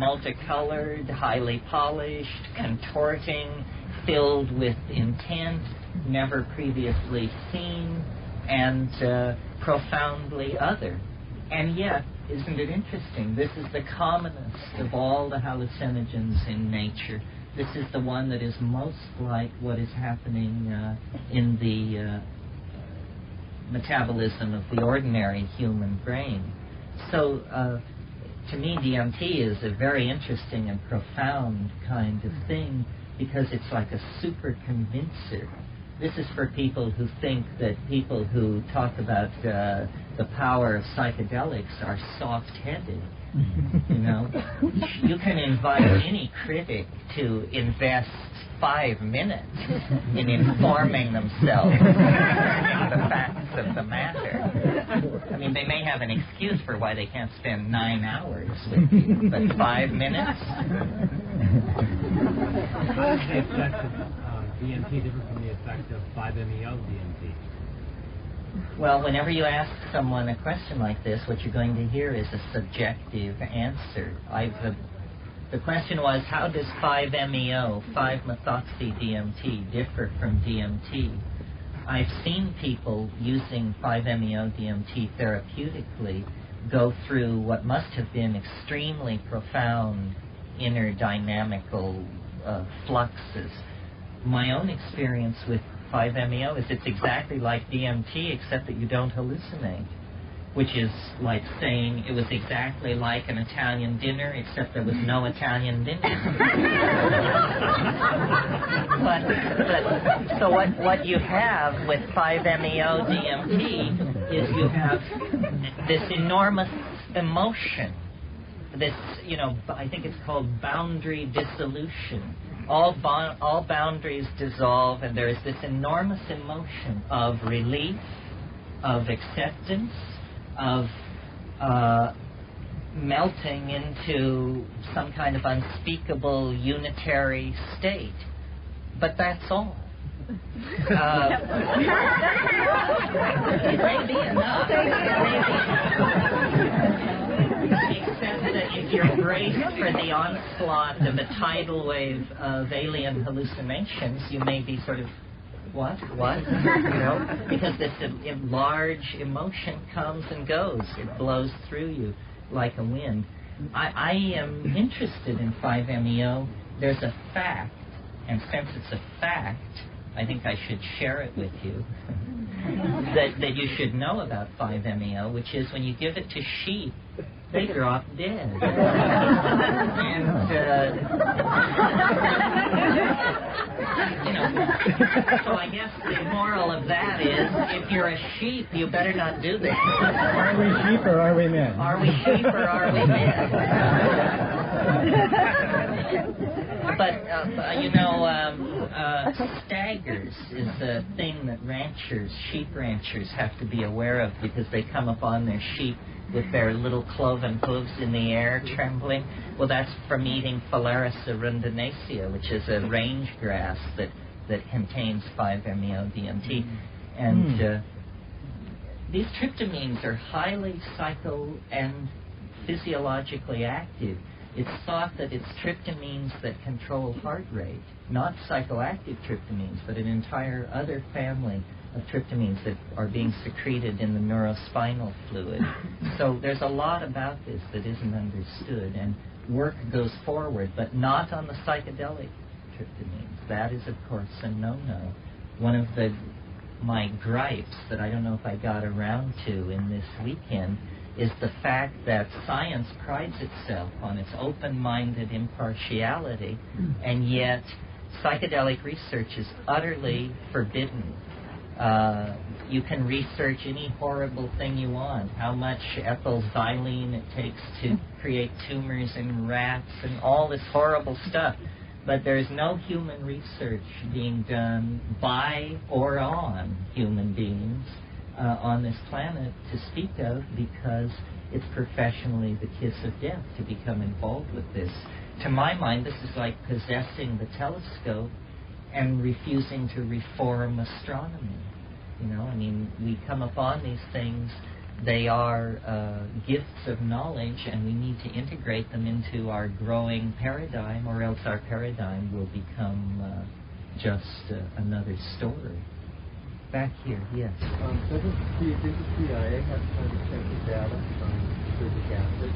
multicolored, highly polished, contorting, filled with intent, never previously seen, and profoundly other. And yet, isn't it interesting? This is the commonest of all the hallucinogens in nature. This is the one that is most like what is happening in the metabolism of the ordinary human brain. So, to me, DMT is a very interesting and profound kind of thing because it's like a super convincer. This is for people who think that people who talk about the power of psychedelics are soft-headed. You know, you can invite any critic to invest 5 minutes in informing themselves in the facts of the matter. I mean, they may have an excuse for why they can't spend 9 hours with you, but 5 minutes? How does the effect of DMT differ from the effect of 5-MeO DMT? Well, whenever you ask someone a question like this, what you're going to hear is a subjective answer. The question was, how does 5-MeO, 5-methoxy-DMT, differ from DMT? I've seen people using 5-MeO DMT therapeutically go through what must have been extremely profound inner dynamical fluxes. My own experience with 5-MeO is it's exactly like DMT except that you don't hallucinate, which is like saying it was exactly like an Italian dinner except there was no Italian dinner. but so what you have with 5-MeO DMT is you have this enormous emotion, this, you know, I think it's called boundary dissolution. All boundaries dissolve, and there is this enormous emotion of relief, of acceptance, of melting into some kind of unspeakable unitary state. But that's all. It may be enough. Except that if you're braced for the onslaught of a tidal wave of alien hallucinations, you may be sort of, what? You know, because this large emotion comes and goes. It blows through you like a wind. I am interested in 5-MeO. There's a fact, and since it's a fact, I think I should share it with you, that you should know about 5-MeO, which is when you give it to sheep, they drop dead. And, you know, so I guess the moral of that is, if you're a sheep, you better not do this. Are we sheep or are we men? Are we sheep or are we men? But you know, staggers is a thing that sheep ranchers have to be aware of because they come upon their sheep with their little cloven hooves in the air trembling. Well, that's from eating Phalaris arundinacea, which is a range grass that contains 5-MeO DMT. And these tryptamines are highly psycho and physiologically active. It's thought that it's tryptamines that control heart rate, not psychoactive tryptamines, but an entire other family of tryptamines that are being secreted in the neurospinal fluid. So there's a lot about this that isn't understood, and work goes forward, but not on the psychedelic tryptamines. That is, of course, a no-no. One of my gripes that I don't know if I got around to in this weekend is the fact that science prides itself on its open-minded impartiality, and yet psychedelic research is utterly forbidden. You can research any horrible thing you want, how much ethylxylene it takes to create tumors in rats and all this horrible stuff. But there's no human research being done by or on human beings on this planet to speak of, because it's professionally the kiss of death to become involved with this. To my mind, this is like possessing the telescope and refusing to reform astronomy. You know, I mean, we come upon these things They are gifts of knowledge, and we need to integrate them into our growing paradigm, or else our paradigm will become just another story. Back here, yes. Does the CIA have extensive data on lysergic acid?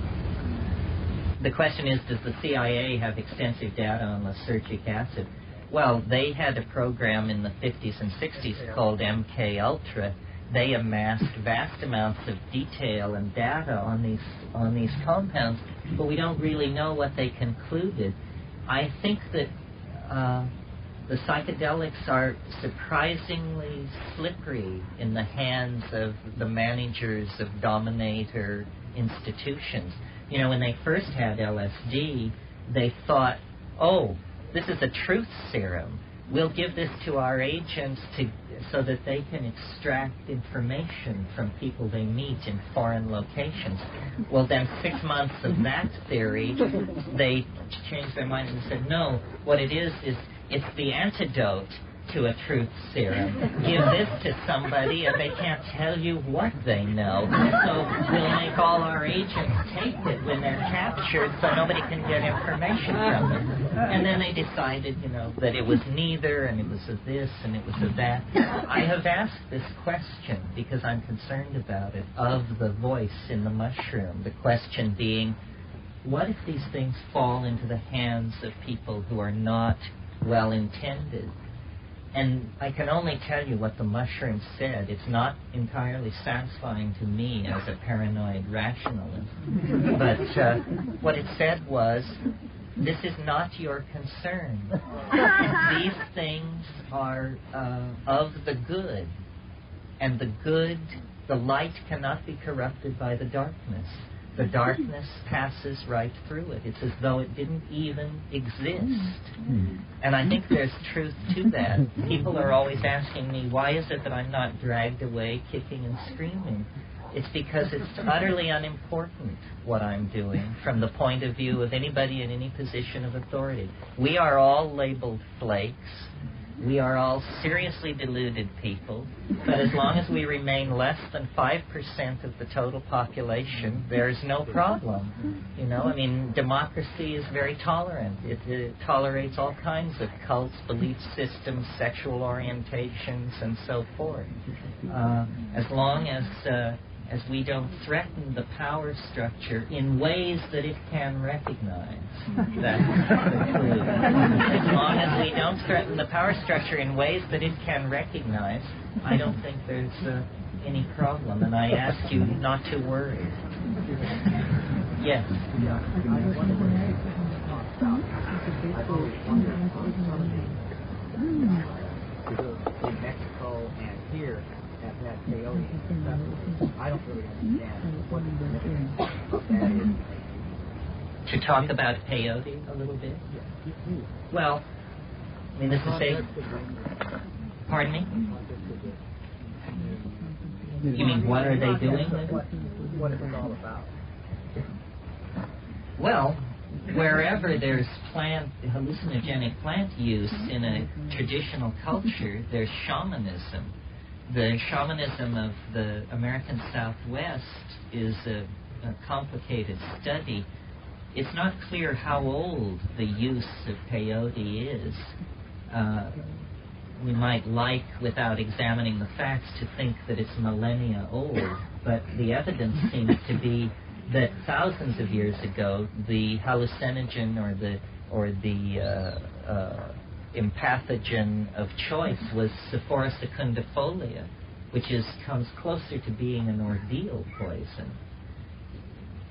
The question is, does the CIA have extensive data on lysergic acid? Well, they had a program in the 50s and 60s called MK Ultra. They amassed vast amounts of detail and data on these compounds, but we don't really know what they concluded. I think that the psychedelics are surprisingly slippery in the hands of the managers of dominator institutions. You know, when they first had LSD, they thought, oh, this is a truth serum. We'll give this to our agents so that they can extract information from people they meet in foreign locations. Well, then 6 months of that theory, they changed their mind and said, no, what it is it's the antidote to a truth serum. Give this to somebody and they can't tell you what they know. So we'll make all our agents take it when they're captured so nobody can get information from them. And then they decided, you know, that it was neither, and it was of this, and it was of that. I have asked this question because I'm concerned about it, of the voice in the mushroom. The question being, what if these things fall into the hands of people who are not well-intended? And I can only tell you what the mushroom said. It's not entirely satisfying to me as a paranoid rationalist. But what it said was, this is not your concern. These things are of the good. And the light cannot be corrupted by the darkness. The darkness passes right through it. It's as though it didn't even exist. And I think there's truth to that. People are always asking me, why is it that I'm not dragged away kicking and screaming? It's because it's utterly unimportant what I'm doing from the point of view of anybody in any position of authority. We are all labeled flakes. We are all seriously deluded people, but as long as we remain less than 5% of the total population, there's no problem. You know, I mean, democracy is very tolerant. It tolerates all kinds of cults, belief systems, sexual orientations, and so forth. As long as we don't threaten the power structure in ways that it can recognize. That's the clue. As long as we don't threaten the power structure in ways that it can recognize, I don't think there's any problem, and I ask you not to worry. Yes? In Mexico and here, at that peyote, I don't really understand what the significance of that is. To talk about peyote a little bit? Well, I mean, this is a... Pardon me? You mean, what are they doing with it? What is it all about? Well, wherever there's hallucinogenic plant use in a traditional culture, there's shamanism. The shamanism of the American Southwest is a complicated study. It's not clear how old the use of peyote is. We might like, without examining the facts, to think that it's millennia old, but the evidence seems to be that thousands of years ago, the hallucinogen or the empathogen of choice was Sephora secundifolia, which comes closer to being an ordeal poison.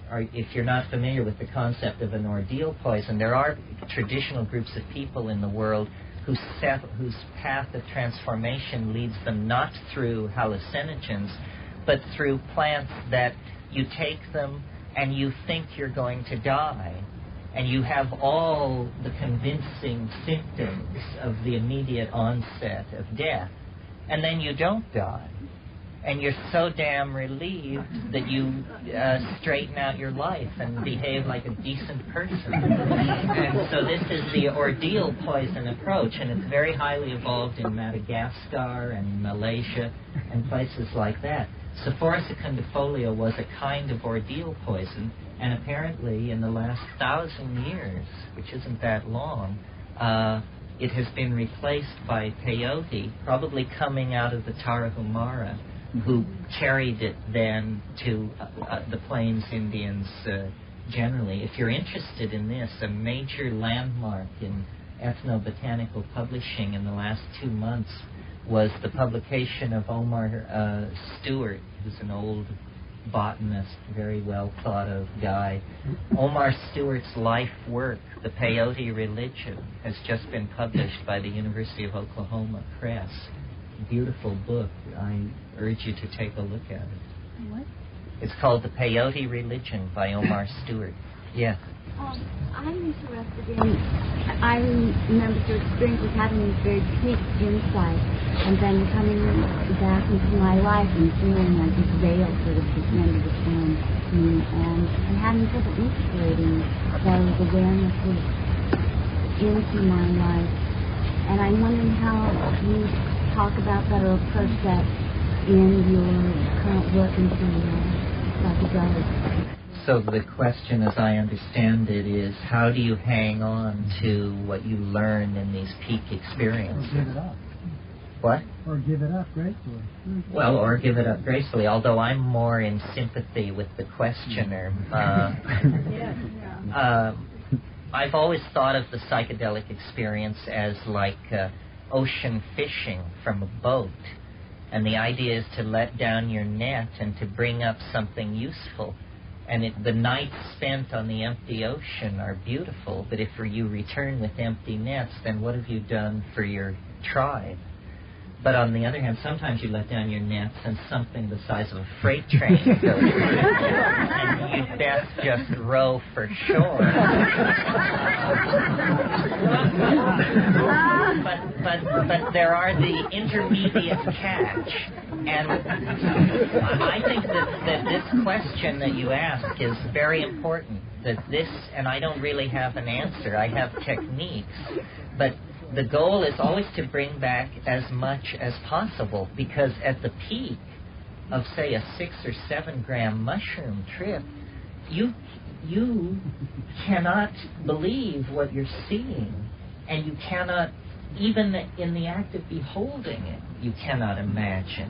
Or if you're not familiar with the concept of an ordeal poison, there are traditional groups of people in the world whose path of transformation leads them not through hallucinogens, but through plants that you take them and you think you're going to die, and you have all the convincing symptoms of the immediate onset of death, and then you don't die. And you're so damn relieved that you straighten out your life and behave like a decent person. And so this is the ordeal poison approach, and it's very highly evolved in Madagascar and Malaysia and places like that. Sephora secundifolia was a kind of ordeal poison, and apparently in the last 1,000 years, which isn't that long, it has been replaced by peyote, probably coming out of the Tarahumara, who carried it then to the Plains Indians generally. If you're interested in this, a major landmark in ethnobotanical publishing in the last 2 months was the publication of Omar Stewart, who's an old botanist, very well thought of guy. Omar Stewart's life work, The Peyote Religion, has just been published by the University of Oklahoma Press. Beautiful book. I urge you to take a look at it. What? It's called The Peyote Religion by Omar Stewart. Yeah. I'm interested in, I remember your experience with having these very deep insights and then coming back into my life and feeling like this veil sort of descended upon me and having trouble integrating those awarenesses into my life. And I'm wondering how you talk about that or approach that in your current work into psychedelics. So the question, as I understand it, is how do you hang on to what you learned in these peak experiences? Or give it up. What? Or give it up gracefully. Well, or give it up gracefully, although I'm more in sympathy with the questioner. I've always thought of the psychedelic experience as like ocean fishing from a boat. And the idea is to let down your net and to bring up something useful. And the nights spent on the empty ocean are beautiful, but if you return with empty nets, then what have you done for your tribe? But on the other hand, sometimes you let down your nets and something the size of a freight train goes through, and you'd best just row for shore. But there are the intermediate catch, and I think that this question that you ask is very important. That this, and I don't really have an answer. I have techniques, but the goal is always to bring back as much as possible, because at the peak of, say, a 6 or 7 gram mushroom trip, you cannot believe what you're seeing, and you cannot, even in the act of beholding it, you cannot imagine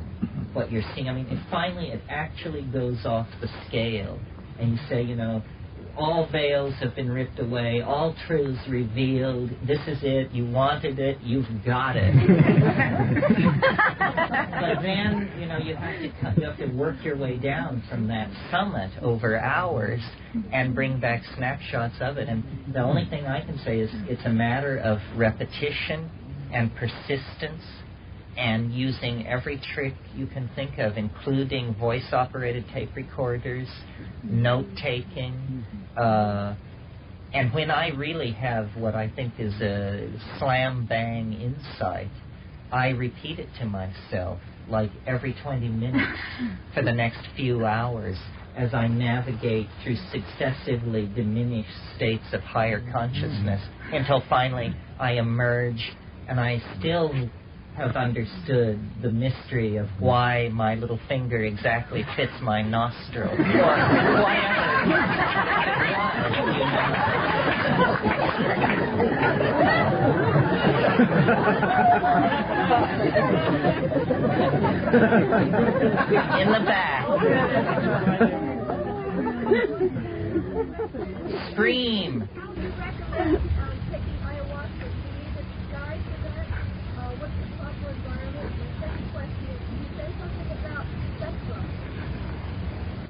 what you're seeing. I mean, it actually goes off the scale, and you say, all veils have been ripped away, all truths revealed, this is it, you wanted it, you've got it. But then, you have to work your way down from that summit over hours and bring back snapshots of it. And the only thing I can say is it's a matter of repetition and persistence and using every trick you can think of, including voice-operated tape recorders, note-taking, and when I really have what I think is a slam-bang insight, I repeat it to myself, like every 20 minutes for the next few hours as I navigate through successively diminished states of higher consciousness until finally I emerge and I still have understood the mystery of why my little finger exactly fits my nostril, or in the back. Scream.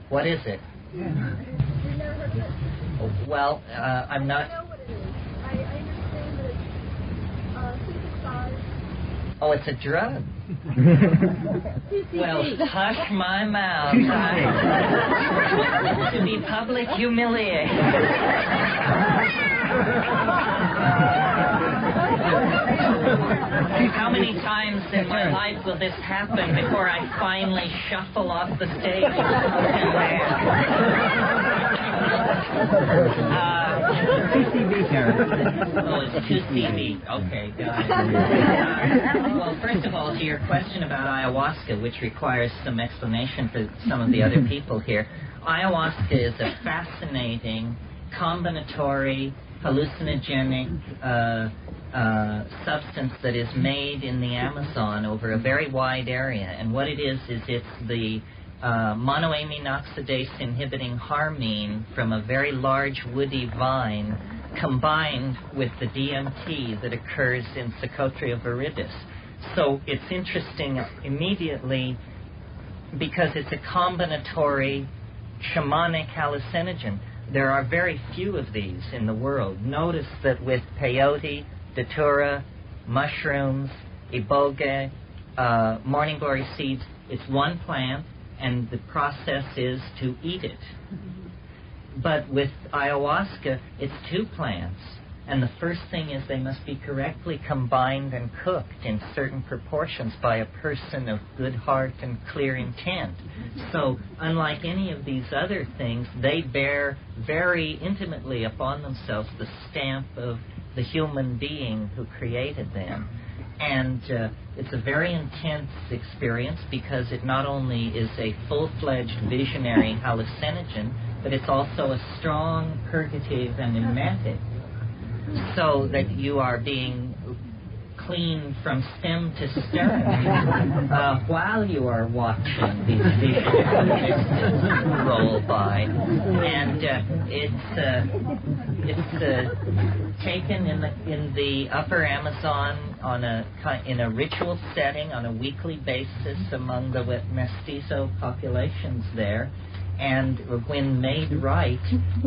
What is it? Well, I'm not... Oh, it's a drug. Well, hush my mouth. To be public humiliated. How many times in my life will this happen before I finally shuffle off the stage? 2CB, Terence. Oh, it's 2CB. Okay, got it. Well, first of all, to your question about ayahuasca, which requires some explanation for some of the other people here, ayahuasca is a fascinating, combinatory, hallucinogenic substance that is made in the Amazon over a very wide area. And what it is it's the monoamine oxidase inhibiting harmine from a very large woody vine combined with the DMT that occurs in Psychotria viridis. So it's interesting immediately because it's a combinatory shamanic hallucinogen. There are very few of these in the world. Notice that with peyote, datura, mushrooms, iboga, morning glory seeds, it's one plant, and the process is to eat it. But with ayahuasca, it's two plants. And the first thing is they must be correctly combined and cooked in certain proportions by a person of good heart and clear intent. So, unlike any of these other things, they bear very intimately upon themselves the stamp of the human being who created them. And it's a very intense experience because it not only is a full-fledged visionary hallucinogen, but it's also a strong purgative and emetic, so that you are being clean from stem to stern while you are watching these visions roll by. And it's taken in the upper Amazon in a ritual setting on a weekly basis among the mestizo populations there. And when made right,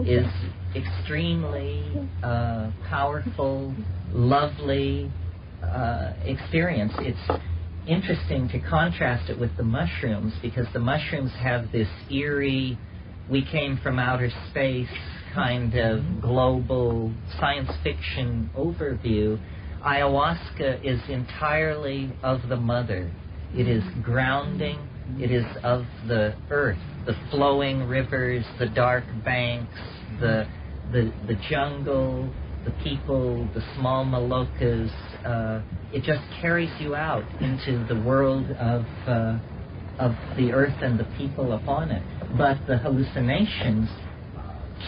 is extremely powerful, lovely experience. It's interesting to contrast it with the mushrooms because the mushrooms have this eerie, we came from outer space kind of global science fiction overview. Ayahuasca is entirely of the mother. It is grounding. It is of the earth, the flowing rivers, the dark banks, the jungle, the people, the small malokas. It just carries you out into the world of the earth and the people upon it. But the hallucinations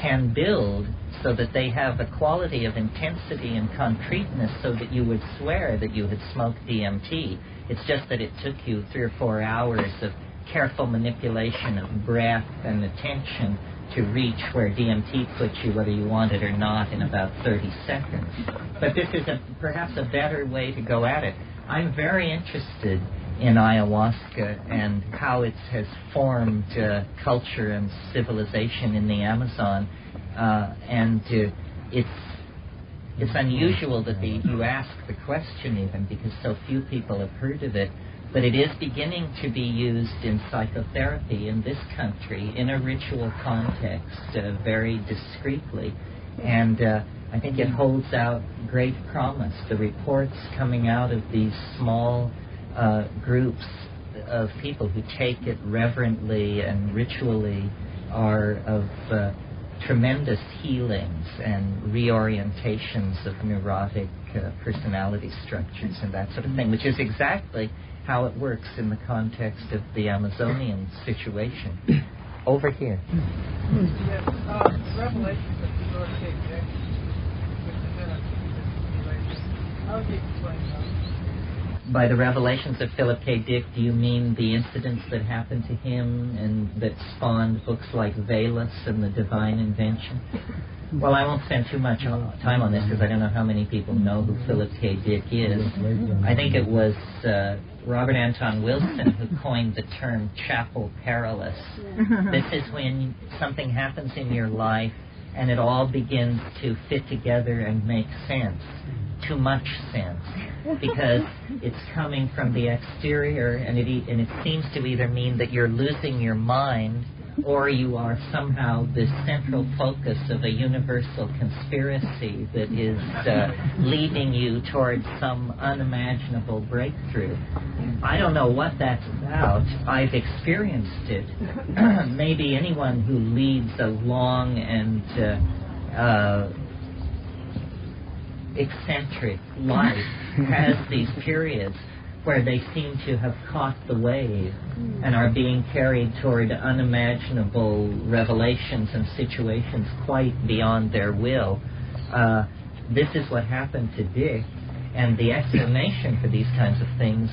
can build so that they have a quality of intensity and concreteness so that you would swear that you had smoked DMT. It's just that it took you 3 or 4 hours of careful manipulation of breath and attention to reach where DMT puts you, whether you want it or not, in about 30 seconds. But this is perhaps a better way to go at it. I'm very interested in ayahuasca and how it has formed culture and civilization in the Amazon. It's unusual that you ask the question even because so few people have heard of it, but it is beginning to be used in psychotherapy in this country in a ritual context very discreetly, and I think it holds out great promise. The reports coming out of these small groups of people who take it reverently and ritually are of tremendous healings and reorientations of neurotic personality structures and that sort of thing, which is exactly how it works in the context of the Amazonian situation. Over here. Yes, Revelations of Philip K. Dick, which is in a simulation. How would you explain those? By the revelations of Philip K. Dick, do you mean the incidents that happened to him and that spawned books like Velas and The Divine Invention? Well, I won't spend too much time on this because I don't know how many people know who Philip K. Dick is. I think it was Robert Anton Wilson who coined the term chapel perilous. This is when something happens in your life and it all begins to fit together and make sense. Too much sense, because it's coming from the exterior, and it seems to either mean that you're losing your mind or you are somehow the central focus of a universal conspiracy that is leading you towards some unimaginable breakthrough. I don't know what that's about. I've experienced it. Maybe anyone who leads a long and eccentric life has these periods where they seem to have caught the wave and are being carried toward unimaginable revelations and situations quite beyond their will. This is what happened to Dick, and the explanation for these kinds of things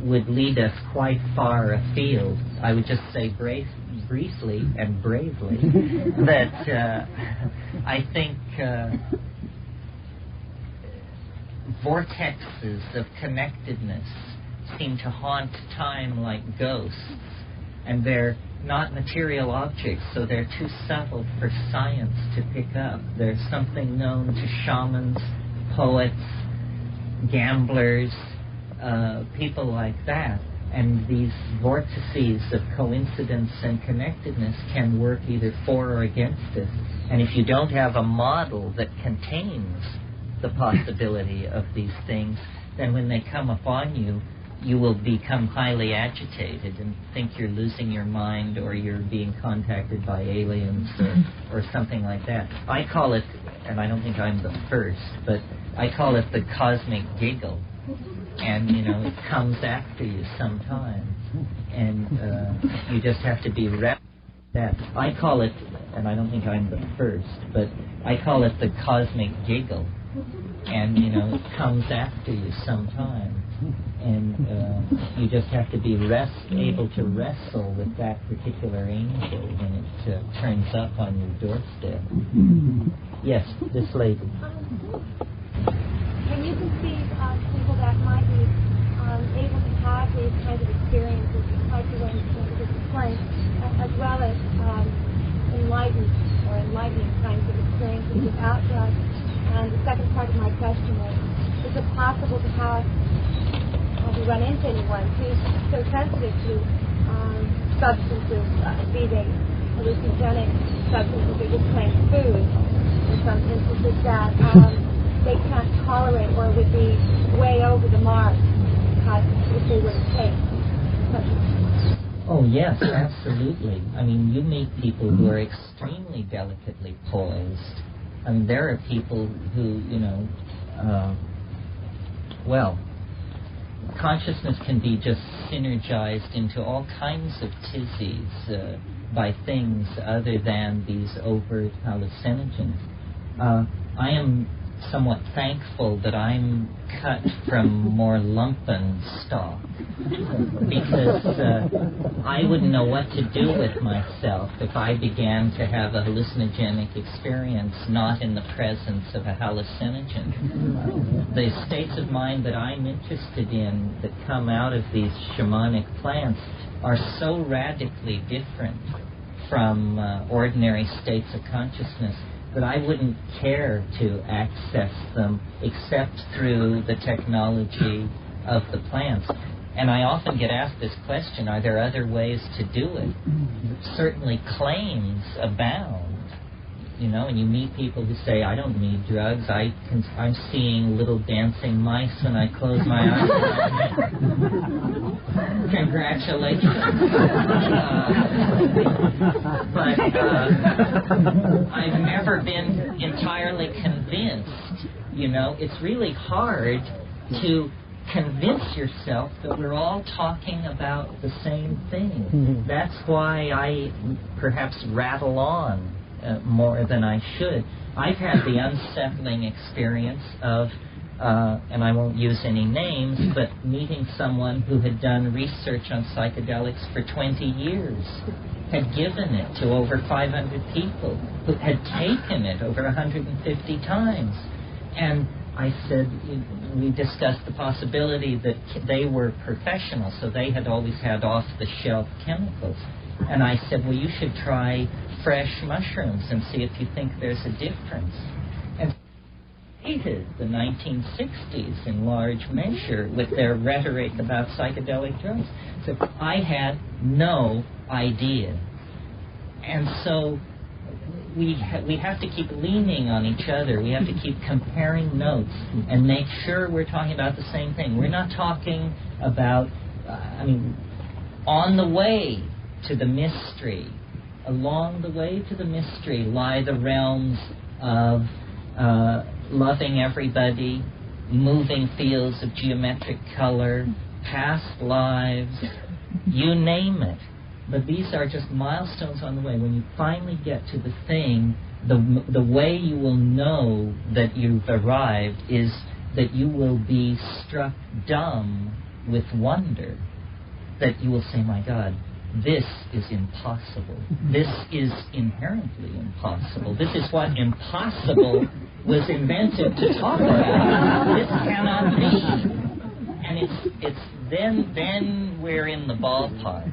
would lead us quite far afield. I would just say briefly and bravely that I think vortexes of connectedness seem to haunt time like ghosts, and they're not material objects, so they're too subtle for science to pick up. There's something known to shamans, poets, gamblers, people like that, and these vortices of coincidence and connectedness can work either for or against us. And if you don't have a model that contains the possibility of these things, then when they come upon you, you will become highly agitated and think you're losing your mind or you're being contacted by aliens or something like that. I call it, and I don't think I'm the first, but I call it the cosmic giggle. And, you know, it comes after you sometime. And you just have to be ready for that. I call it, and I don't think I'm the first, but I call it the cosmic giggle. And, you know, it comes after you sometime. And you just have to be able to wrestle with that particular angel when it turns up on your doorstep. Yes, this lady. Can you conceive of people that might be able to have these kinds of experiences, like the ones that you just explained, as well as enlightened or enlightening kinds of experiences without drugs? And the second part of my question is it possible to have you run into anyone who's so sensitive to substances, be they hallucinogenic substances or just plain food, in some instances that they can't tolerate or would be way over the mark if they were to take substances? Oh, yes, absolutely. I mean, you meet people who are extremely delicately poised. I mean, there are people who, you know, consciousness can be just synergized into all kinds of tizzies by things other than these overt hallucinogens. I am somewhat thankful that I'm cut from more lumpen stock, because I wouldn't know what to do with myself if I began to have a hallucinogenic experience not in the presence of a hallucinogen. The states of mind that I'm interested in that come out of these shamanic plants are so radically different from ordinary states of consciousness that I wouldn't care to access them except through the technology of the plants. And I often get asked this question, are there other ways to do it? Certainly claims abound, you know, and you meet people who say, I don't need drugs, I'm seeing little dancing mice when I close my eyes. Congratulations. But I've never been entirely convinced, you know. It's really hard to convince yourself that we're all talking about the same thing. That's why I perhaps rattle on more than I should. I've had the unsettling experience of, and I won't use any names, but meeting someone who had done research on psychedelics for 20 years, had given it to over 500 people, who had taken it over 150 times. And I said, we discussed the possibility that they were professionals, so they had always had off-the-shelf chemicals. And I said, well, you should try fresh mushrooms and see if you think there's a difference. And hated the 1960s in large measure with their rhetoric about psychedelic drugs. So I had no idea. And so we have to keep leaning on each other. We have to keep comparing notes and make sure we're talking about the same thing. We're not talking about, on the way to the mystery, along the way to the mystery lie the realms of loving everybody, moving fields of geometric color, past lives, you name it. But these are just milestones on the way. When you finally get to the thing, the way you will know that you've arrived is that you will be struck dumb with wonder. That you will say, my God, this is impossible. This is inherently impossible. This is what impossible was invented to talk about. This cannot be. And it's then we're in the ballpark.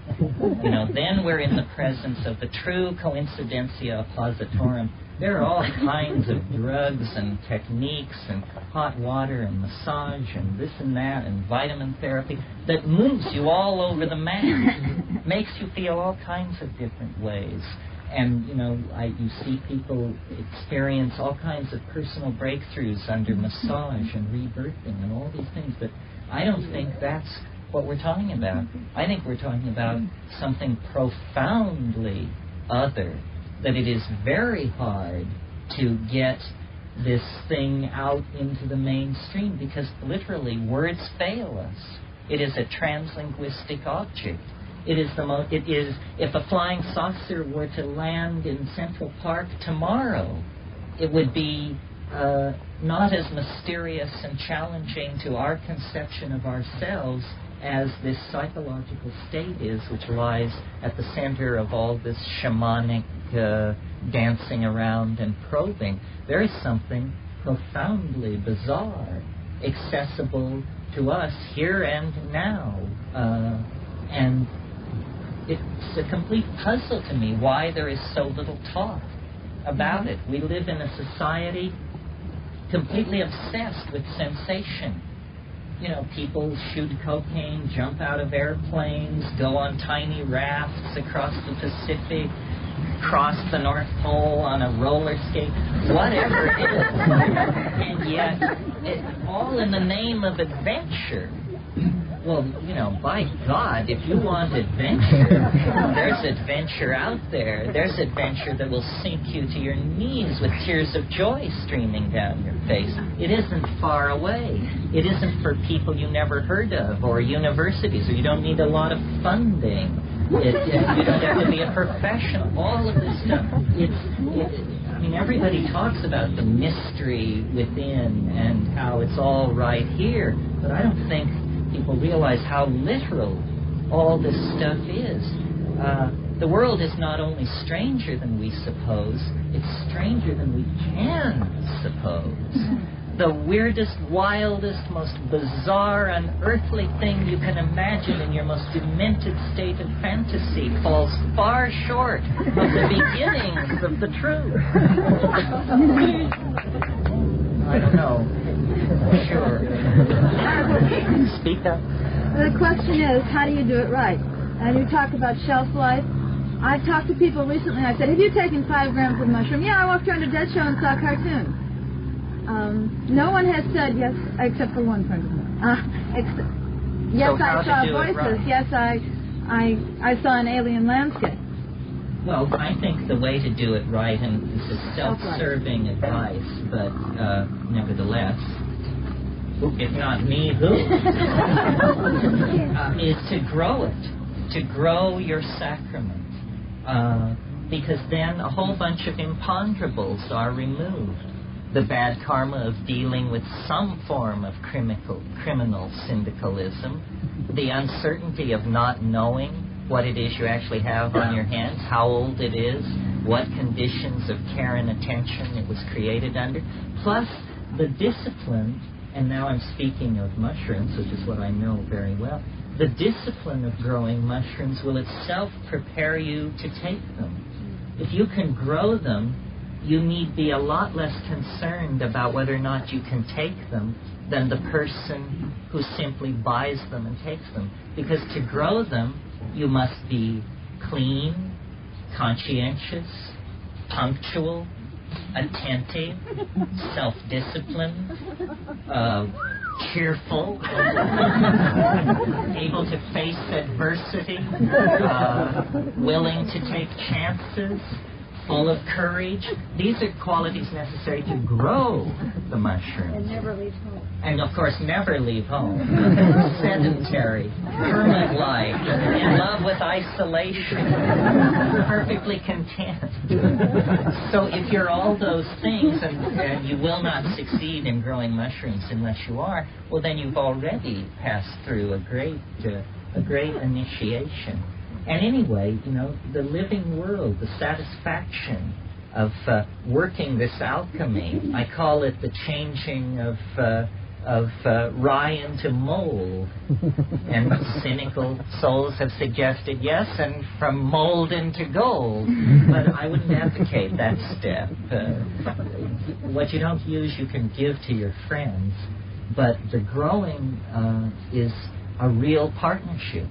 Then we're in the presence of the true coincidentia oppositorum. There are all kinds of drugs and techniques and hot water and massage and this and that and vitamin therapy that moves you all over the map, makes you feel all kinds of different ways. And, you see people experience all kinds of personal breakthroughs under massage and rebirthing and all these things. But I don't think that's what we're talking about. I think we're talking about something profoundly other, that it is very hard to get this thing out into the mainstream because literally words fail us. It is a translinguistic object. It is if a flying saucer were to land in Central Park tomorrow, it would be not as mysterious and challenging to our conception of ourselves as this psychological state is, which lies at the center of all this shamanic dancing around and probing. There is something profoundly bizarre, accessible to us here and now. And it's a complete puzzle to me why there is so little talk about it. We live in a society completely obsessed with sensation. People shoot cocaine, jump out of airplanes, go on tiny rafts across the Pacific, cross the North Pole on a roller skate, whatever it is. And yet, it's all in the name of adventure. Well, by God, if you want adventure, there's adventure out there. There's adventure that will sink you to your knees with tears of joy streaming down your face. It isn't far away. It isn't for people you never heard of or universities, or you don't need a lot of funding. You don't have to be a professional. All of this stuff. Everybody talks about the mystery within and how it's all right here, but I don't think people realize how literal all this stuff is. The world is not only stranger than we suppose, it's stranger than we can suppose. The weirdest, wildest, most bizarre, unearthly thing you can imagine in your most demented state of fantasy falls far short of the beginnings of the truth. I don't know. Sure. Speak up. The question is, how do you do it right? And you talk about shelf life. I've talked to people recently. I said, have you taken 5 grams of mushroom? Yeah, I walked around a dead show and saw a cartoon. No one has said yes, except for one friend of mine. Yes, so I saw voices. Right? Yes, I saw an alien landscape. Well, I think the way to do it right, and this is self-serving advice, but nevertheless, if not me, who? Is to grow it, to grow your sacrament. Because then a whole bunch of imponderables are removed. The bad karma of dealing with some form of criminal syndicalism, the uncertainty of not knowing what it is you actually have on your hands, how old it is, what conditions of care and attention it was created under, plus the discipline, and now I'm speaking of mushrooms, which is what I know very well, the discipline of growing mushrooms will itself prepare you to take them. If you can grow them, you need be a lot less concerned about whether or not you can take them than the person who simply buys them and takes them. Because to grow them, you must be clean, conscientious, punctual, attentive, self-disciplined, cheerful, able to face adversity, willing to take chances, full of courage. These are qualities necessary to grow the mushroom. And never leave home. And, of course, never leave home. Sedentary, hermit life, in love with isolation, perfectly content. So if you're all those things, and you will not succeed in growing mushrooms unless you are, well, then you've already passed through a great initiation. And anyway, you know, the living world, the satisfaction of working this alchemy, I call it the changing of rye into mold. And cynical souls have suggested yes, and from mold into gold. But I wouldn't advocate that step. What you don't use, you can give to your friends. But the growing is a real partnership.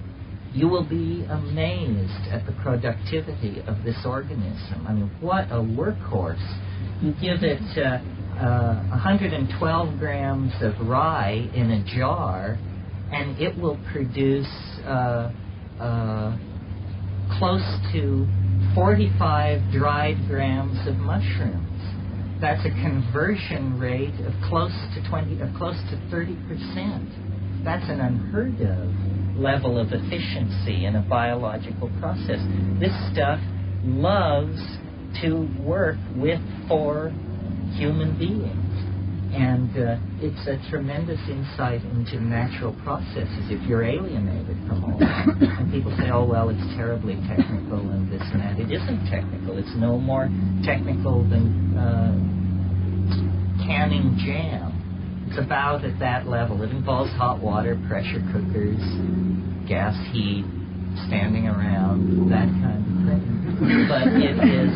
You will be amazed at the productivity of this organism. I mean, what a workhorse. You give it 112 grams of rye in a jar, and it will produce close to 45 dried grams of mushrooms. That's a conversion rate of close to 30%. That's an unheard of level of efficiency in a biological process. This stuff loves to work with, for human beings. And it's a tremendous insight into natural processes if you're alienated from all that. And people say, oh, well, it's terribly technical and this and that. It isn't technical. It's no more technical than canning jam. It's about at that level. It involves hot water, pressure cookers, gas heat, standing around, that kind of thing. But it is,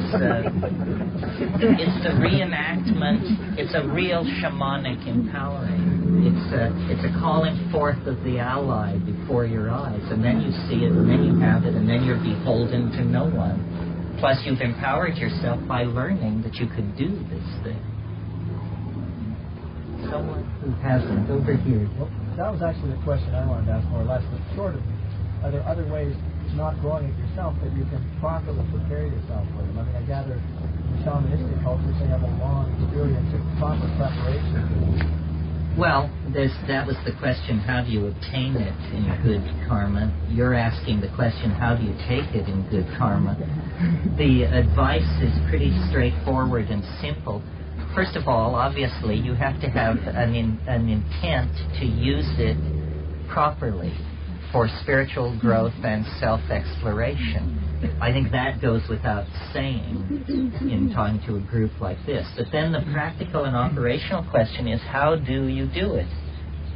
it's the reenactment, it's a real shamanic empowering. It's a calling forth of the ally before your eyes, and then you see it, and then you have it, and then you're beholden to no one. Plus you've empowered yourself by learning that you could do this thing. Someone who hasn't, over here. Well, that was actually the question I wanted to ask more or less, but short of, are there other ways, not growing it yourself, that you can properly prepare yourself for them? I mean, I gather in shamanistic cultures they have a long experience of proper preparation. Well, that was the question, how do you obtain it in good karma? You're asking the question, how do you take it in good karma? The advice is pretty straightforward and simple. First of all, obviously, you have to have an intent to use it properly for spiritual growth and self-exploration. I think that goes without saying in talking to a group like this. But then the practical and operational question is, how do you do it?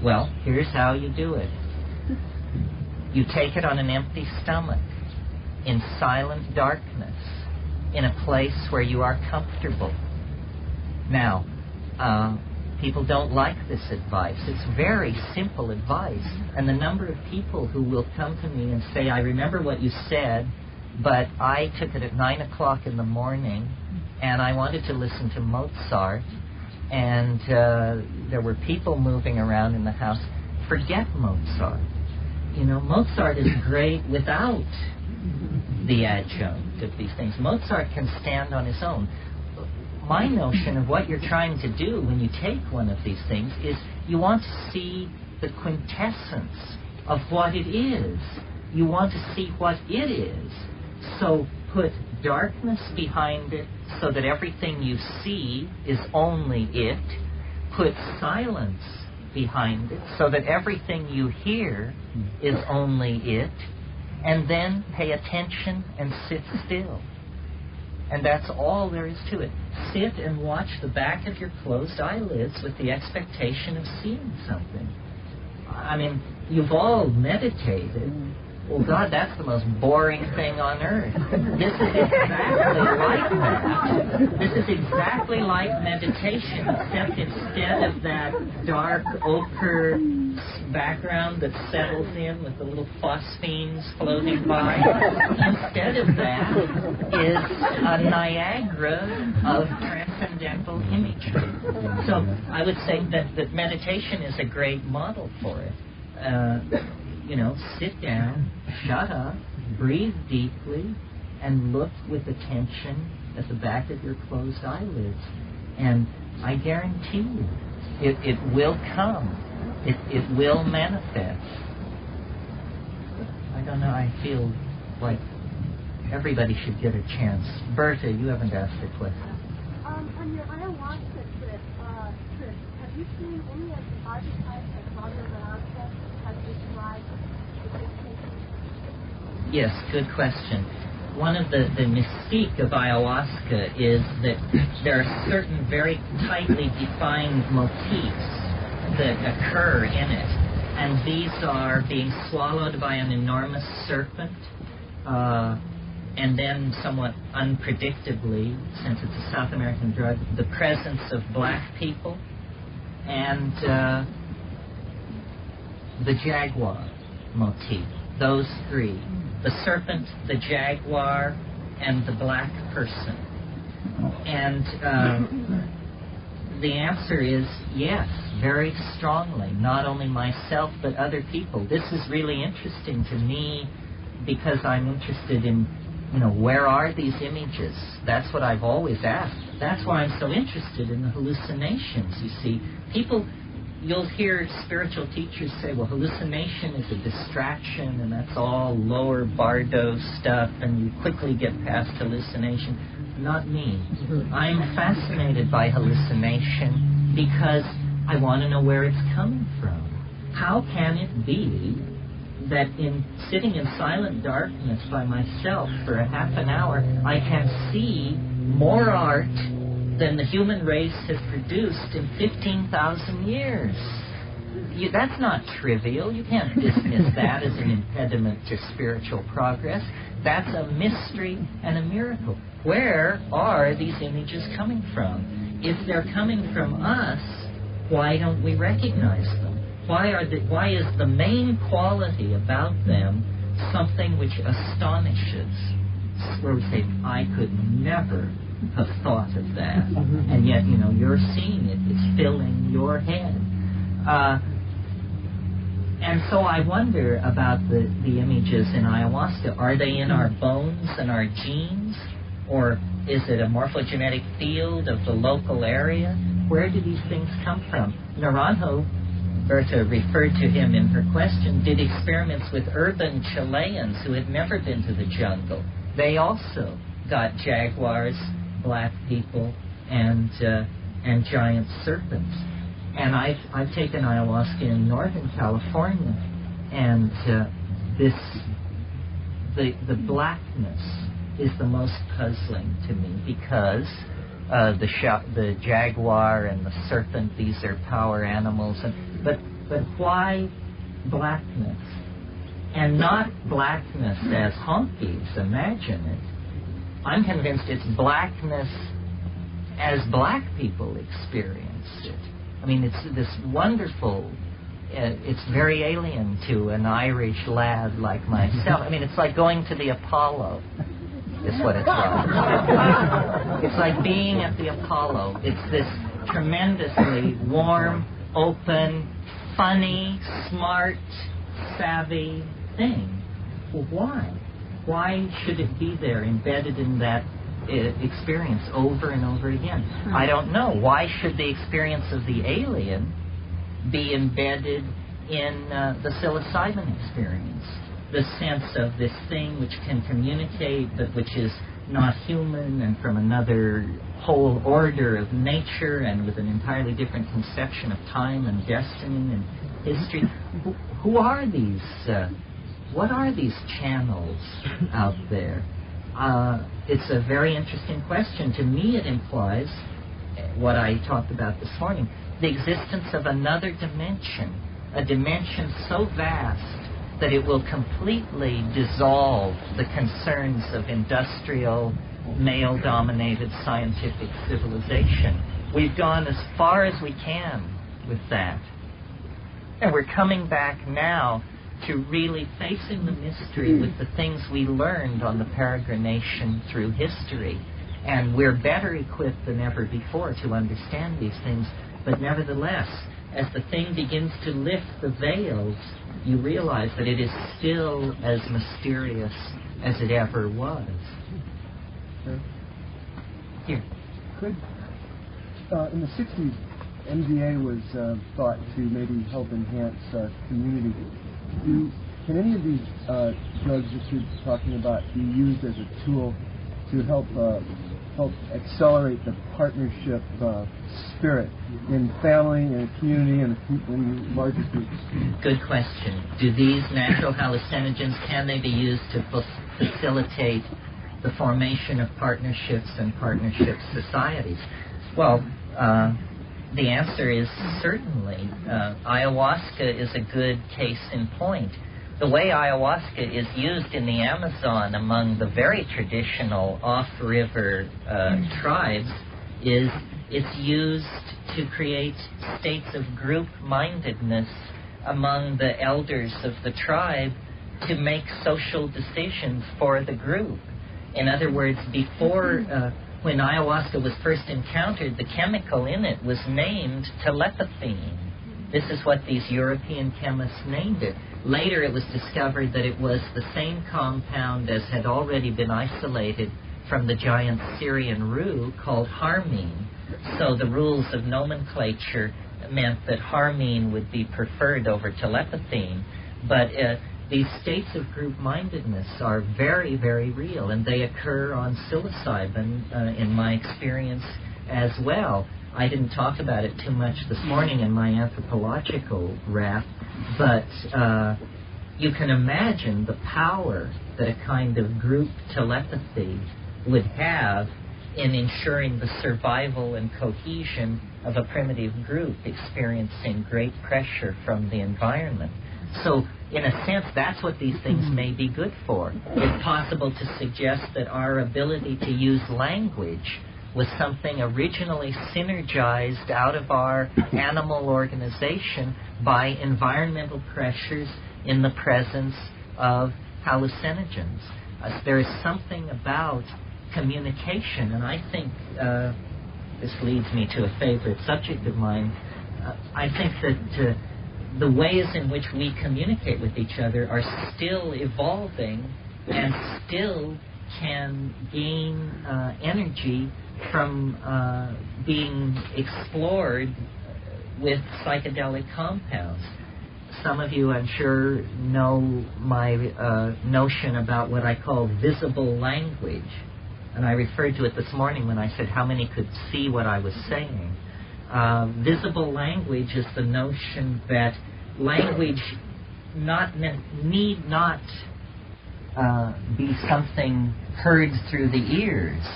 Well, here's how you do it. You take it on an empty stomach, in silent darkness, in a place where you are comfortable. Now, people don't like this advice. It's very simple advice. And the number of people who will come to me and say, I remember what you said, but I took it at 9 o'clock in the morning, and I wanted to listen to Mozart, and there were people moving around in the house. Forget Mozart. You know, Mozart is great without the adjunct of these things. Mozart can stand on his own. My notion of what you're trying to do when you take one of these things is you want to see the quintessence of what it is. You want to see what it is. So put darkness behind it so that everything you see is only it. Put silence behind it so that everything you hear is only it. And then pay attention and sit still. And that's all there is to it. Sit and watch the back of your closed eyelids with the expectation of seeing something. I mean, you've all meditated. well, God, that's the most boring thing on earth. This is exactly like that. This is exactly like meditation, except instead of that dark ochre background that settles in with the little phosphenes floating by, instead of that is a Niagara of transcendental imagery. So I would say that meditation is a great model for it. Sit down, shut up, breathe deeply, and look with attention at the back of your closed eyelids. And I guarantee you, it will come. It will manifest. I don't know, I feel like everybody should get a chance. Berta, you haven't asked a question. On your ayahuasca trip, have you seen any of the archetypes that Father Velasquez has described? Yes, good question. One of the mystique of ayahuasca is that there are certain very tightly defined motifs that occur in it. And these are being swallowed by an enormous serpent, and then somewhat unpredictably, since it's a South American drug, the presence of black people, and the jaguar motif. Those three. The serpent, the jaguar, and the black person. And the answer is yes, very strongly. Not only myself, but other people. This is really interesting to me because I'm interested in, where are these images? That's what I've always asked. That's why I'm so interested in the hallucinations, you see. You'll hear spiritual teachers say, well, hallucination is a distraction, and that's all lower bardo stuff, and you quickly get past hallucination. Not me. I'm fascinated by hallucination because I want to know where it's coming from. How can it be that in sitting in silent darkness by myself for a half an hour, I can see more art than the human race has produced in 15,000 years? That's not trivial. You can't dismiss that as an impediment to spiritual progress. That's a mystery and a miracle. Where are these images coming from? If they're coming from us, why don't we recognize them? Why is the main quality about them something which astonishes? Where we say, I could never have thought of that. And yet, you're seeing it. It's filling your head. And so I wonder about the images in ayahuasca. Are they in our bones and our genes? Or is it a morphogenetic field of the local area? Where do these things come from? Naranjo, Berta referred to him in her question, did experiments with urban Chileans who had never been to the jungle. They also got jaguars, black people, and giant serpents. And I've taken ayahuasca in Northern California, and the blackness is the most puzzling to me because the jaguar and the serpent, these are power animals, but why blackness? And not blackness as honkies imagine it. I'm convinced it's blackness as black people experience it. I mean, it's this wonderful, it's very alien to an Irish lad like myself. I mean, it's like going to the Apollo, is what it's like. It's like being at the Apollo. It's this tremendously warm, open, funny, smart, savvy thing. Well, why? Why should it be there, embedded in that experience over and over again? I don't know. Why should the experience of the alien be embedded in the psilocybin experience? The sense of this thing which can communicate, but which is not human and from another whole order of nature and with an entirely different conception of time and destiny and history. Who are these? What are these channels out there? It's a very interesting question. To me, it implies what I talked about this morning, the existence of another dimension, a dimension so vast that it will completely dissolve the concerns of industrial, male-dominated scientific civilization. We've gone as far as we can with that. And we're coming back now to really facing the mystery with the things we learned on the peregrination through history. And we're better equipped than ever before to understand these things. But nevertheless, as the thing begins to lift the veils, you realize that it is still as mysterious as it ever was. Here. Could, in the 60s, MDA was thought to maybe help enhance community. Can any of these drugs that you're talking about be used as a tool to help accelerate the partnership spirit in family and community and in larger groups? Good question. Do these natural hallucinogens, can they be used to facilitate the formation of partnerships and partnership societies? Well, the answer is certainly. Ayahuasca is a good case in point. The way ayahuasca is used in the Amazon among the very traditional off-river tribes is it's used to create states of group-mindedness among the elders of the tribe to make social decisions for the group. In other words, before, when ayahuasca was first encountered, the chemical in it was named telepethine. This is what these European chemists named it. Later it was discovered that it was the same compound as had already been isolated from the giant Syrian rue called harmine. So the rules of nomenclature meant that harmine would be preferred over telepethine. But these states of group-mindedness are very, very real, and they occur on psilocybin, in my experience as well. I didn't talk about it too much this morning in my anthropological wrap, but you can imagine the power that a kind of group telepathy would have in ensuring the survival and cohesion of a primitive group experiencing great pressure from the environment. So, in a sense, that's what these things may be good for. It's possible to suggest that our ability to use language was something originally synergized out of our animal organization by environmental pressures in the presence of hallucinogens. There is something about communication, and I think this leads me to a favorite subject of mine. I think that the ways in which we communicate with each other are still evolving and still can gain energy from being explored with psychedelic compounds. Some of you, I'm sure, know my notion about what I call visible language. And I referred to it this morning when I said how many could see what I was saying. Visible language is the notion that language need not be something heard through the ears.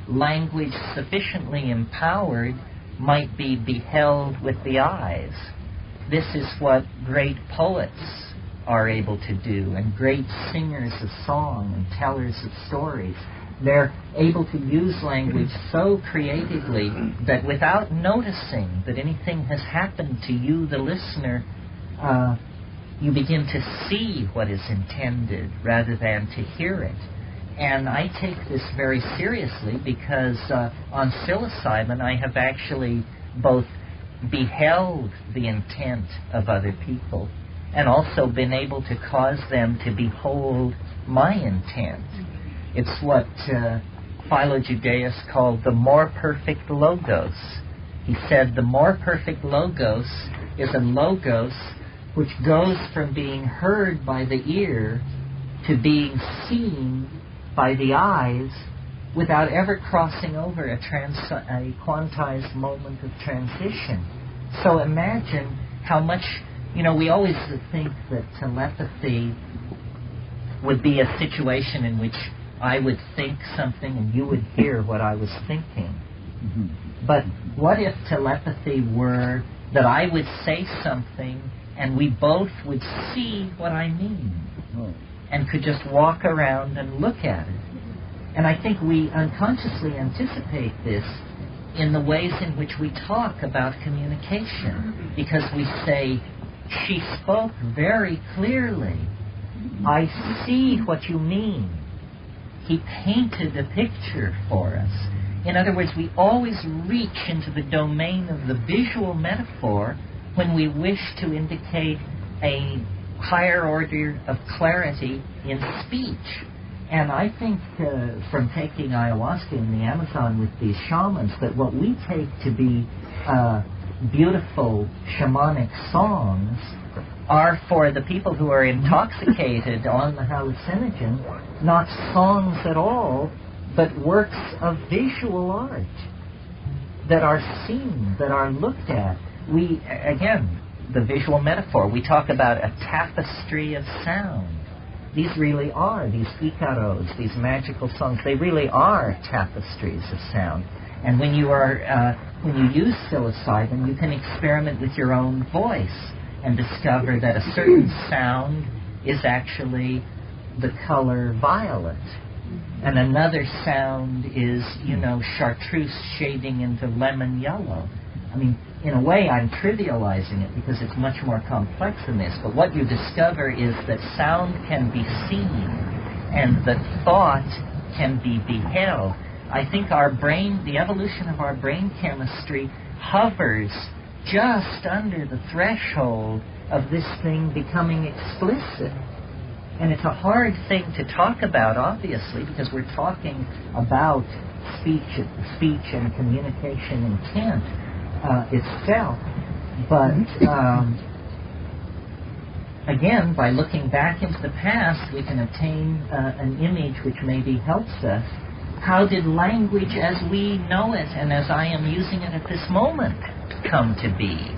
Language sufficiently empowered might be beheld with the eyes. This is what great poets are able to do, and great singers of song and tellers of stories. They're able to use language so creatively that without noticing that anything has happened to you, the listener, you begin to see what is intended rather than to hear it. And I take this very seriously because on psilocybin I have actually both beheld the intent of other people and also been able to cause them to behold my intent. It's what Philo Judaeus called the more perfect logos. He said the more perfect logos is a logos which goes from being heard by the ear to being seen by the eyes without ever crossing over a quantized moment of transition. So imagine how much, we always think that telepathy would be a situation in which I would think something and you would hear what I was thinking. Mm-hmm. But what if telepathy were that I would say something and we both would see what I mean and could just walk around and look at it. And I think we unconsciously anticipate this in the ways in which we talk about communication, because we say, she spoke very clearly. I see what you mean. He painted a picture for us. In other words, we always reach into the domain of the visual metaphor when we wish to indicate a higher order of clarity in speech. And I think from taking ayahuasca in the Amazon with these shamans, that what we take to be beautiful shamanic songs are, for the people who are intoxicated on the hallucinogen, not songs at all, but works of visual art that are seen, that are looked at. We, again, the visual metaphor, we talk about a tapestry of sound. These really are, these icaros, these magical songs, they really are tapestries of sound. And when you use psilocybin, you can experiment with your own voice and discover that a certain sound is actually the color violet. And another sound is, chartreuse shading into lemon yellow. I mean, in a way, I'm trivializing it because it's much more complex than this. But what you discover is that sound can be seen and that thought can be beheld. I think our brain, the evolution of our brain chemistry, hovers just under the threshold of this thing becoming explicit. And it's a hard thing to talk about, obviously, because we're talking about speech and communication intent itself. But again, by looking back into the past, we can obtain an image which maybe helps us. How did language as we know it and as I am using it at this moment come to be?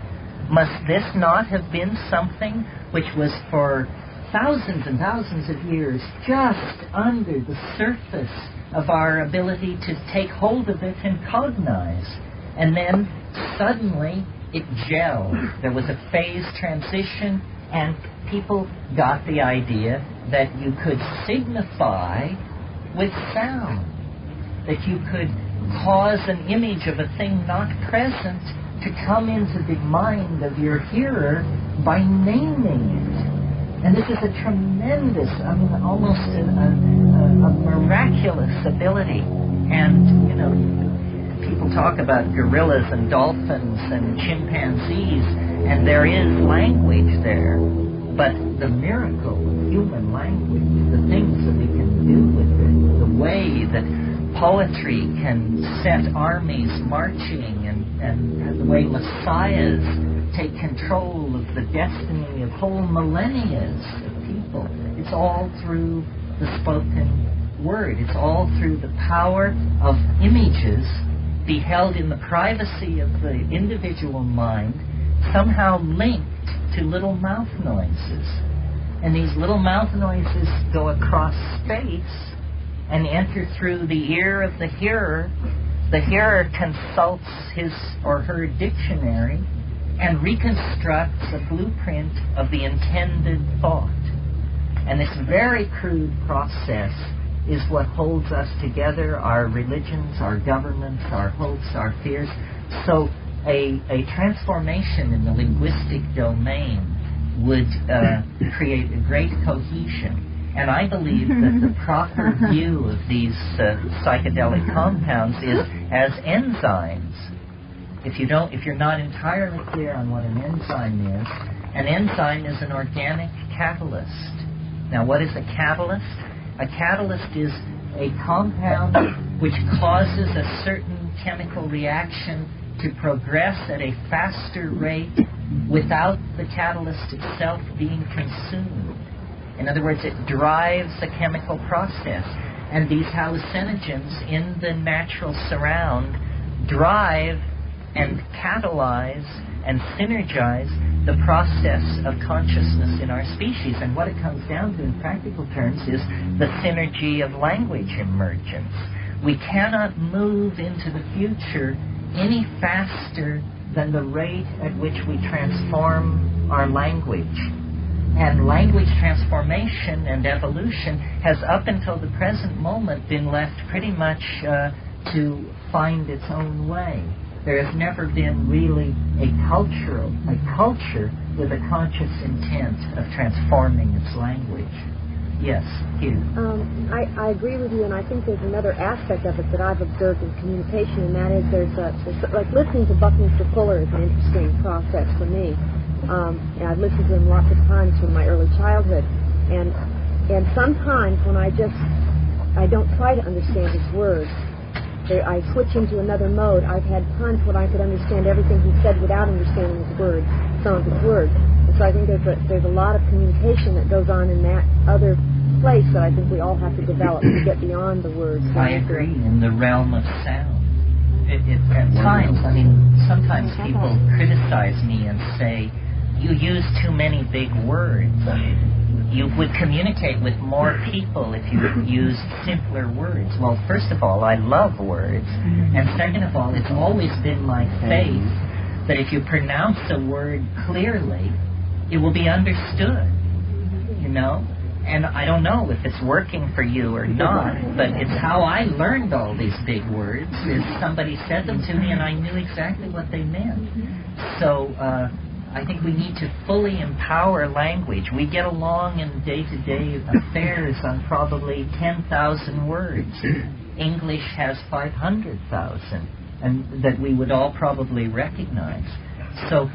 Must this not have been something which was for thousands and thousands of years just under the surface of our ability to take hold of it and cognize? And then suddenly it gelled. There was a phase transition, and people got the idea that you could signify with sound, that you could cause an image of a thing not present to come into the mind of your hearer by naming it. And this is a tremendous, almost a miraculous ability. And, people talk about gorillas and dolphins and chimpanzees, and there is language there. But the miracle of human language, the things that we can do with it, the way that poetry can set armies marching, and the way messiahs take control of the destiny of whole millennia of people. It's all through the spoken word. It's all through the power of images beheld in the privacy of the individual mind, somehow linked to little mouth noises. And these little mouth noises go across space and enter through the ear of the hearer. The hearer consults his or her dictionary and reconstructs a blueprint of the intended thought. And this very crude process is what holds us together, our religions, our governments, our hopes, our fears. So a transformation in the linguistic domain would create a great cohesion. And I believe that the proper view of these psychedelic compounds is as enzymes. If you're not entirely clear on what an enzyme is an organic catalyst. Now, what is a catalyst? A catalyst is a compound which causes a certain chemical reaction to progress at a faster rate without the catalyst itself being consumed. In other words, it drives a chemical process. And these hallucinogens in the natural surround drive and catalyze and synergize the process of consciousness in our species. And what it comes down to in practical terms is the synergy of language emergence. We cannot move into the future any faster than the rate at which we transform our language. And language transformation and evolution has, up until the present moment, been left pretty much to find its own way. There has never been really a culture with a conscious intent of transforming its language. Yes, Hugh. I agree with you, and I think there's another aspect of it that I've observed in communication, and that is there's like listening to Buckminster Fuller is an interesting process for me. And I've listened to him lots of times from my early childhood, and sometimes when I don't try to understand his words, I switch into another mode. I've had times when I could understand everything he said without understanding his words, some of his words. And so I think there's a lot of communication that goes on in that other place that I think we all have to develop to get beyond the words. I agree, in the realm of sound. At times, sometimes people criticize me and say, you use too many big words. You would communicate with more people if you used simpler words. Well, first of all, I love words. And second of all, it's always been my faith that if you pronounce a word clearly, it will be understood, you know? And I don't know if it's working for you or not, but it's how I learned all these big words, is somebody said them to me and I knew exactly what they meant. So, I think we need to fully empower language. We get along in day-to-day affairs on probably 10,000 words. English has 500,000, and that we would all probably recognize. So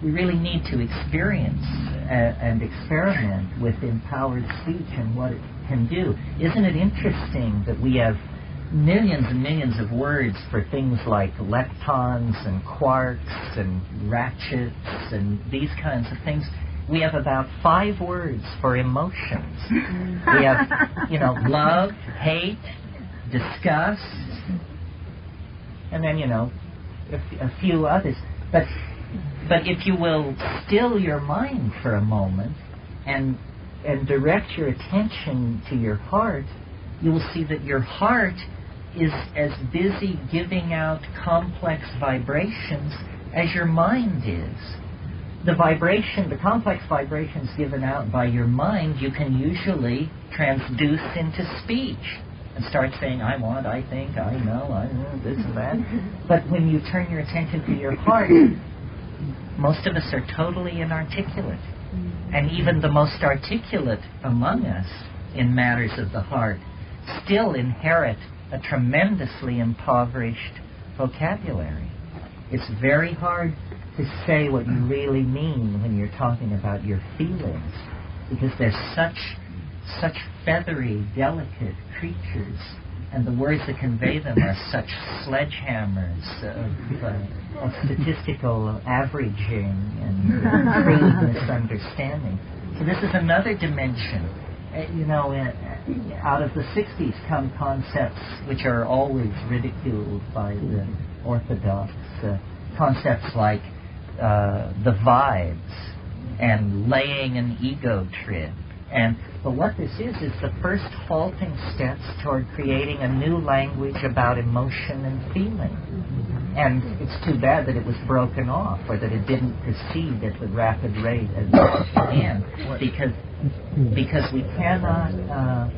we really need to experience and experiment with empowered speech and what it can do. Isn't it interesting that we have millions and millions of words for things like leptons and quarks and ratchets and these kinds of things? We have about 5 words for emotions. We have, love, hate, disgust, and then, a few others. But if you will still your mind for a moment and direct your attention to your heart, you will see that your heart is as busy giving out complex vibrations as your mind is. The complex vibrations given out by your mind, you can usually transduce into speech and start saying, I want, I think, I know, this and that. But when you turn your attention to your heart, most of us are totally inarticulate. And even the most articulate among us in matters of the heart still inherit a tremendously impoverished vocabulary. It's very hard to say what you really mean when you're talking about your feelings, because they're such feathery, delicate creatures, and the words that convey them are such sledgehammers of statistical averaging and crude misunderstanding. So this is another dimension. Out of the 60s come concepts which are always ridiculed by the orthodox, concepts like the vibes and laying an ego trip. But what this is the first halting steps toward creating a new language about emotion and feeling. And it's too bad that it was broken off, or that it didn't proceed at the rapid rate as it began, because we cannot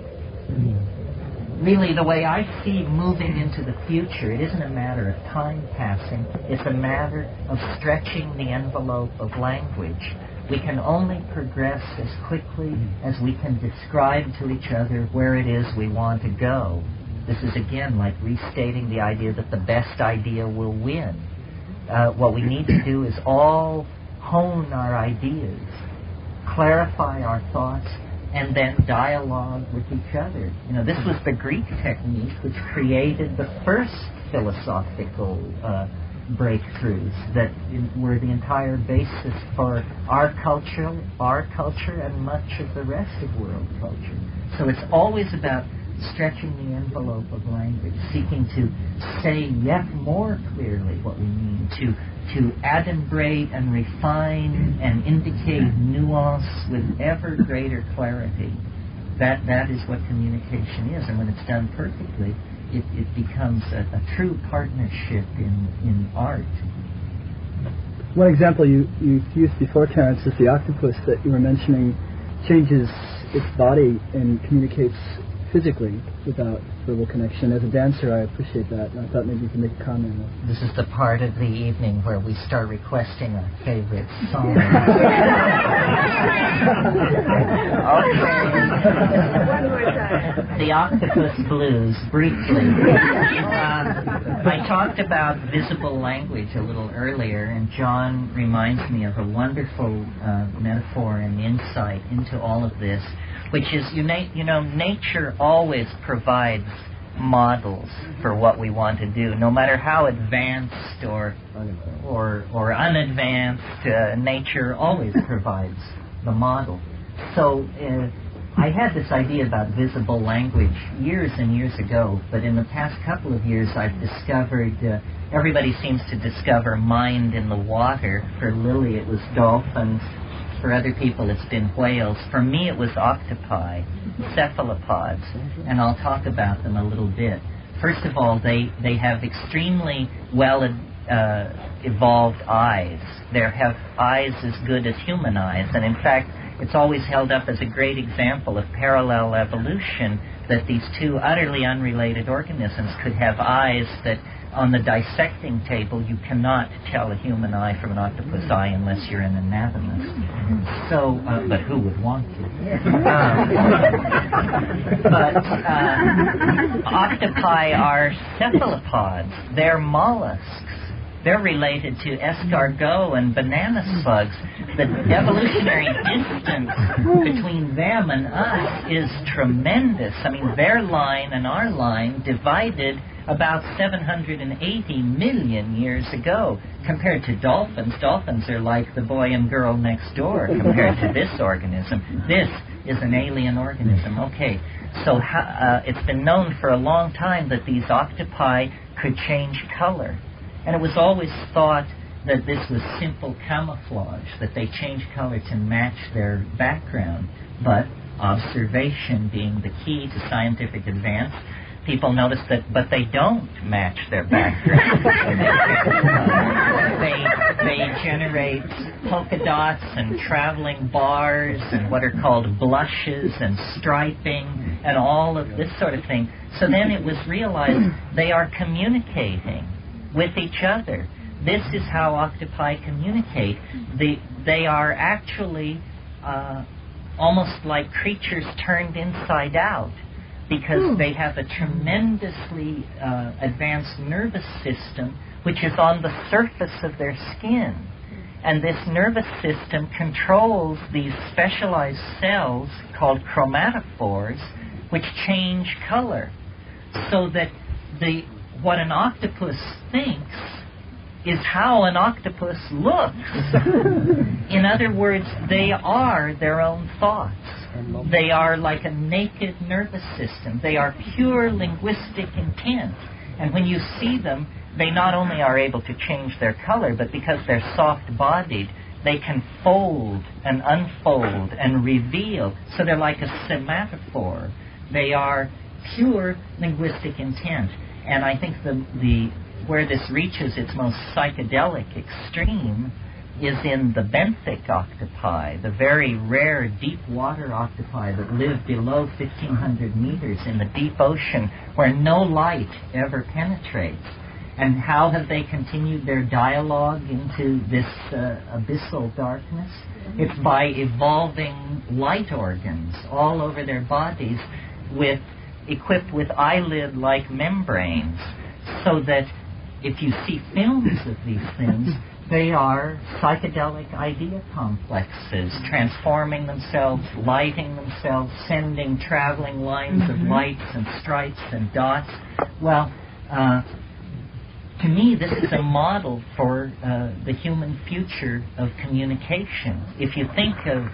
really, the way I see moving into the future, it isn't a matter of time passing, it's a matter of stretching the envelope of language. We can only progress as quickly as we can describe to each other where it is we want to go. This is again like restating the idea that the best idea will win. What we need to do is all hone our ideas, clarify our thoughts, and then dialogue with each other. This was the Greek technique which created the first philosophical breakthroughs that were the entire basis for our culture, and much of the rest of world culture. So it's always about stretching the envelope of language, seeking to say yet more clearly what we mean, to adumbrate and refine and indicate nuance with ever greater clarity. That is what communication is, and when it's done perfectly, it becomes a true partnership in art. one example you used before, Terence, is the octopus that you were mentioning changes its body and communicates physically without verbal connection. As a dancer, I appreciate that, and I thought maybe you could make a comment on that. This is the part of the evening where we start requesting our favorite song. The Octopus Blues, briefly. I talked about visible language a little earlier, and John reminds me of a wonderful metaphor and insight into all of this, which is, nature always provides models for what we want to do, no matter how advanced or unadvanced. Nature always provides the model. So I had this idea about visible language years and years ago, but in the past couple of years I've discovered, everybody seems to discover mind in the water. For Lily it was dolphins. For other people it's been whales. For me it was octopi, cephalopods, and I'll talk about them a little bit. First of all, they have extremely well evolved eyes. They have eyes as good as human eyes, and in fact it's always held up as a great example of parallel evolution, that these two utterly unrelated organisms could have eyes that on the dissecting table you cannot tell a human eye from an octopus eye unless you're an anatomist. So, but who would want to? Octopi are cephalopods. They're mollusks. They're related to escargot and banana slugs. The evolutionary distance between them and us is tremendous. I mean, their line and our line divided about 780 million years ago. Compared to dolphins, dolphins are like the boy and girl next door compared to this organism. This is an alien organism. Okay, so it's been known for a long time that these octopi could change color. And it was always thought that this was simple camouflage, that they change color to match their background. But observation being the key to scientific advance, people notice that, but they don't match their background. They generate polka dots and traveling bars and what are called blushes and striping and all of this sort of thing. So then it was realized they are communicating with each other. This is how octopi communicate. They are actually almost like creatures turned inside out, because they have a tremendously advanced nervous system which is on the surface of their skin. And this nervous system controls these specialized cells called chromatophores, which change color. So that what an octopus thinks is how an octopus looks. In other words, they are their own thoughts. They are like a naked nervous system. They are pure linguistic intent. And when you see them, they not only are able to change their color, but because they're soft-bodied, they can fold and unfold and reveal. So they're like a sematophore. They are pure linguistic intent. And I think where this reaches its most psychedelic extreme is in the benthic octopi, the very rare deep water octopi that live below 1,500 meters in the deep ocean where no light ever penetrates. And how have they continued their dialogue into this abyssal darkness? It's by evolving light organs all over their bodies equipped with eyelid-like membranes, so that if you see films of these things, they are psychedelic idea complexes, transforming themselves, lighting themselves, sending traveling lines of lights and stripes and dots. Well, to me, this is a model for the human future of communication. If you think of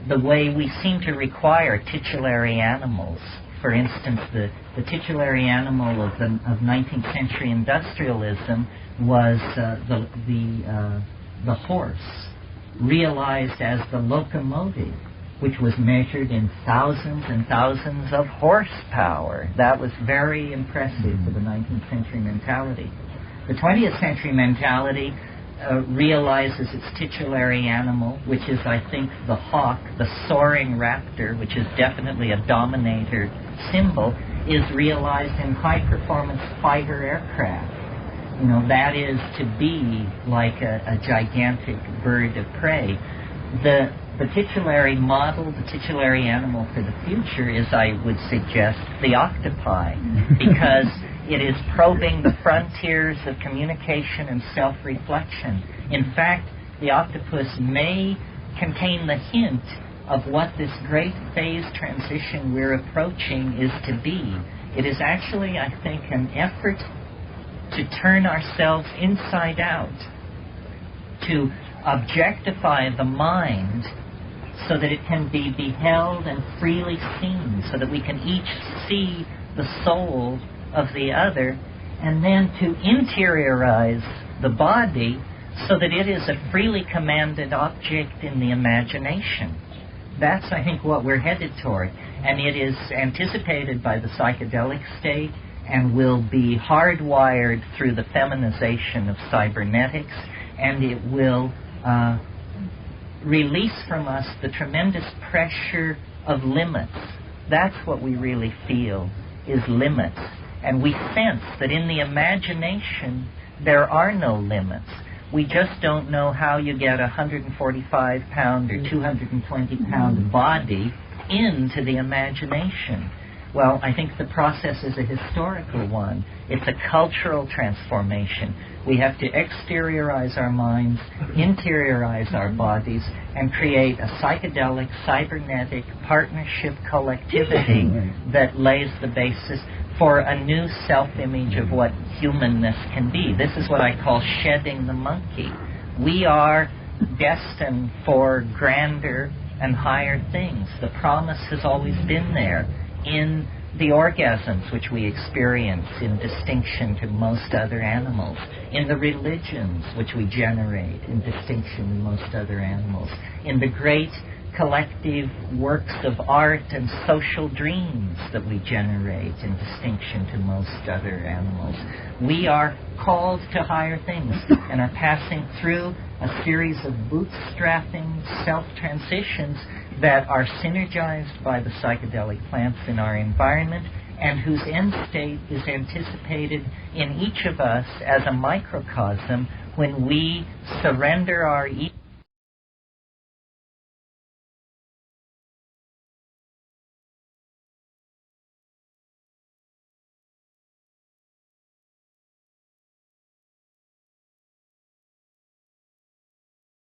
the way we seem to require titulary animals, for instance, the titulary animal of 19th century industrialism was the horse, realized as the locomotive, which was measured in thousands and thousands of horsepower. That was very impressive for the 19th century mentality. The 20th century mentality realizes its titulary animal, which is, I think, the hawk, the soaring raptor, which is definitely a dominator symbol, is realized in high-performance fighter aircraft. You know, that is to be like a gigantic bird of prey. The titulary model, the titulary animal for the future is, I would suggest, the octopi, because it is probing the frontiers of communication and self-reflection. In fact, the octopus may contain the hint of what this great phase transition we're approaching is to be. It is actually, I think, an effort to turn ourselves inside out, to objectify the mind so that it can be beheld and freely seen, so that we can each see the soul of the other, and then to interiorize the body so that it is a freely commanded object in the imagination. That's, I think, what we're headed toward. And it is anticipated by the psychedelic state and will be hardwired through the feminization of cybernetics, and it will release from us the tremendous pressure of limits. That's what we really feel, is limits. And we sense that in the imagination there are no limits. We just don't know how you get a 145-pound or 220-pound body into the imagination. Well, I think the process is a historical one. It's a cultural transformation. We have to exteriorize our minds, interiorize our bodies, and create a psychedelic, cybernetic partnership collectivity that lays the basis for a new self-image of what humanness can be. This is what I call shedding the monkey. We are destined for grander and higher things. The promise has always been there in the orgasms which we experience in distinction to most other animals, in the religions which we generate in distinction to most other animals, in the great collective works of art and social dreams that we generate in distinction to most other animals. We are called to higher things and are passing through a series of bootstrapping self-transitions that are synergized by the psychedelic plants in our environment and whose end state is anticipated in each of us as a microcosm when we surrender our